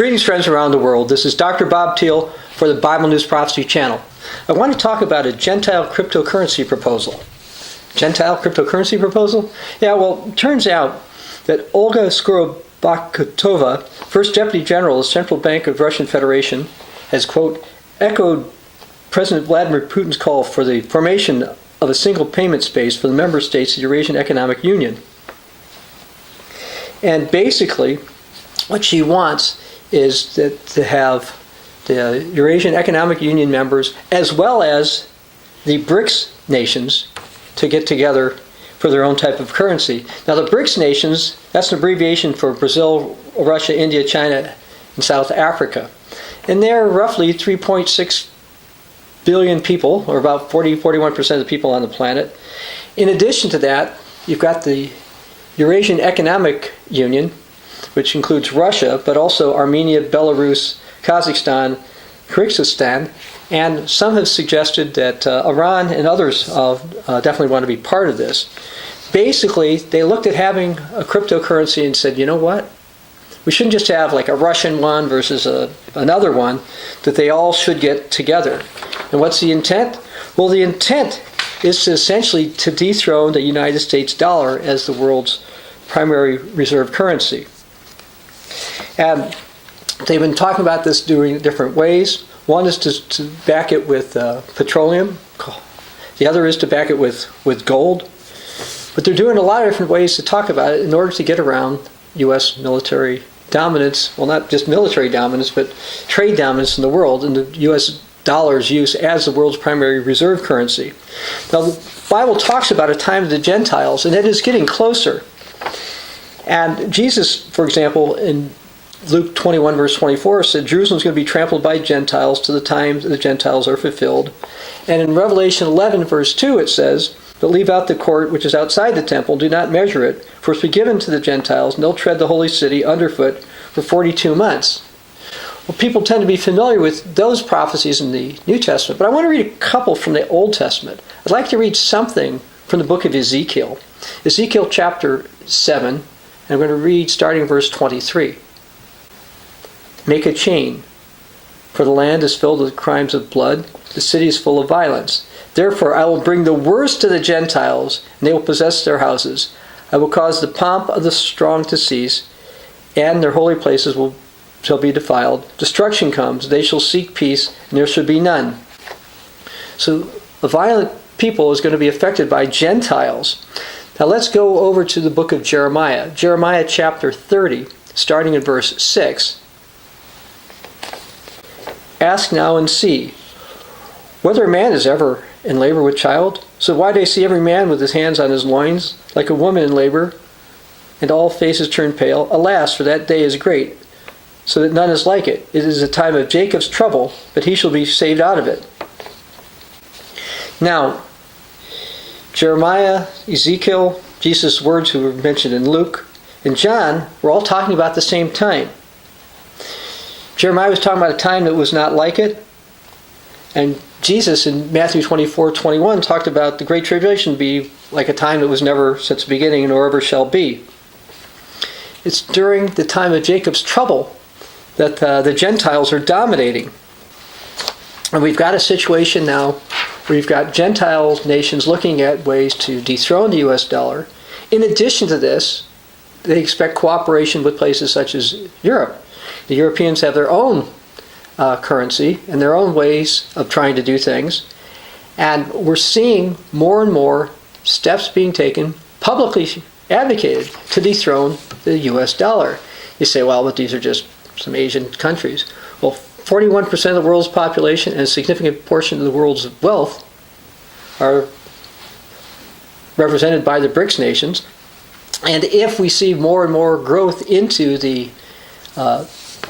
Greetings, friends around the world. This is Dr. Bob Thiel for the Bible News Prophecy channel. I want to talk about a Gentile cryptocurrency proposal. Gentile cryptocurrency proposal? Yeah, well, it turns out that Olga Skorobotkova, first Deputy General of the Central Bank of the Russian Federation, has, quote, echoed President Vladimir Putin's call for the formation of a single payment space for the member states of the Eurasian Economic Union. And basically, what she wants is that to have the Eurasian Economic Union members as well as the BRICS nations to get together for their own type of currency. Now the BRICS nations, that's an abbreviation for Brazil, Russia, India, China, and South Africa. And they're roughly 3.6 billion people, or about 41% of the people on the planet. In addition to that, you've got the Eurasian Economic Union, which includes Russia, but also Armenia, Belarus, Kazakhstan, Kyrgyzstan, and some have suggested that Iran and others definitely want to be part of this. Basically, they looked at having a cryptocurrency and said, you know what? We shouldn't just have like a Russian one versus another one, that they all should get together. And what's the intent? Well, the intent is to essentially to dethrone the United States dollar as the world's primary reserve currency. And they've been talking about this doing different ways. One is to back it with petroleum. The other is to back it with gold. But they're doing a lot of different ways to talk about it in order to get around U.S. military dominance. Well, not just military dominance, but trade dominance in the world, and the U.S. dollar's use as the world's primary reserve currency. Now, the Bible talks about a time of the Gentiles, and it is getting closer. And Jesus, for example, in Luke 21, verse 24, said Jerusalem's going to be trampled by Gentiles to the time the Gentiles are fulfilled. And in Revelation 11, verse 2, it says, but leave out the court which is outside the temple, do not measure it, for it's been given to the Gentiles, and they'll tread the holy city underfoot for 42 months. Well, people tend to be familiar with those prophecies in the New Testament, but I want to read a couple from the Old Testament. I'd like to read something from the book of Ezekiel. Ezekiel chapter 7, and I'm going to read starting verse 23. Make a chain, for the land is filled with crimes of blood, the city is full of violence. Therefore I will bring the worst to the Gentiles, and they will possess their houses. I will cause the pomp of the strong to cease, and their holy places shall be defiled. Destruction comes, they shall seek peace, and there shall be none. So a violent people is going to be affected by Gentiles. Now let's go over to the book of Jeremiah. Jeremiah chapter 30, starting in verse 6. Ask now and see, whether a man is ever in labor with child? So why do I see every man with his hands on his loins, like a woman in labor, and all faces turn pale? Alas, for that day is great, so that none is like it. It is a time of Jacob's trouble, but he shall be saved out of it. Now, Jeremiah, Ezekiel, Jesus' words who were mentioned in Luke, and John were all talking about the same time. Jeremiah was talking about a time that was not like it. And Jesus in Matthew 24:21 talked about the Great Tribulation be like a time that was never since the beginning nor ever shall be. It's during the time of Jacob's trouble that the Gentiles are dominating. And we've got a situation now where you've got Gentile nations looking at ways to dethrone the U.S. dollar. In addition to this, they expect cooperation with places such as Europe. The Europeans have their own currency and their own ways of trying to do things. And we're seeing more and more steps being taken, publicly advocated, to dethrone the U.S. dollar. You say, well, but these are just some Asian countries. Well, 41% of the world's population and a significant portion of the world's wealth are represented by the BRICS nations. And if we see more and more growth into the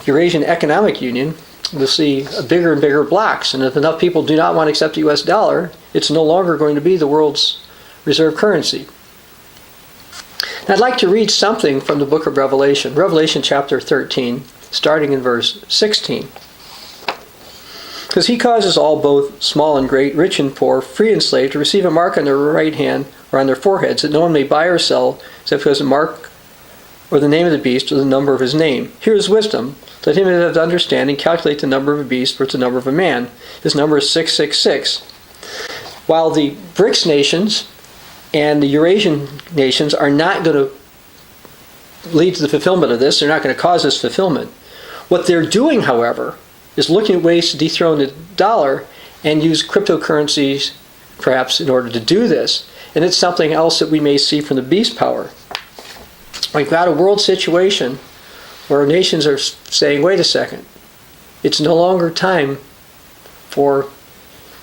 Eurasian Economic Union, we'll see bigger and bigger blocks. And if enough people do not want to accept the U.S. dollar, it's no longer going to be the world's reserve currency. And I'd like to read something from the book of Revelation. Revelation chapter 13, starting in verse 16. Because he causes all, both small and great, rich and poor, free and slave, to receive a mark on their right hand or on their foreheads, that no one may buy or sell, except because the mark or the name of the beast, or the number of his name. Here is wisdom. Let him that have understanding calculate the number of a beast versus the number of a man. His number is 666. While the BRICS nations and the Eurasian nations are not going to lead to the fulfillment of this, they're not going to cause this fulfillment. What they're doing, however, is looking at ways to dethrone the dollar and use cryptocurrencies, perhaps, in order to do this. And it's something else that we may see from the beast power. We've got a world situation where nations are saying, wait a second, it's no longer time for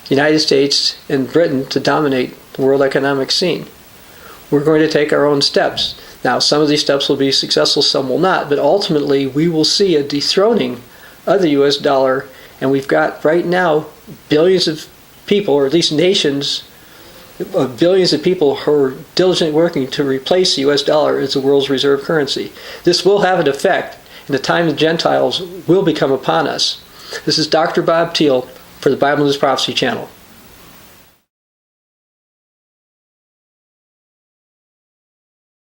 the United States and Britain to dominate the world economic scene. We're going to take our own steps. Now, some of these steps will be successful, some will not, but ultimately we will see a dethroning of the US dollar, and we've got right now billions of people, or at least nations of billions of people who are diligently working to replace the US dollar as the world's reserve currency. This will have an effect, and the time of the Gentiles will become upon us. This is Dr. Bob Thiel for the Bible News Prophecy channel.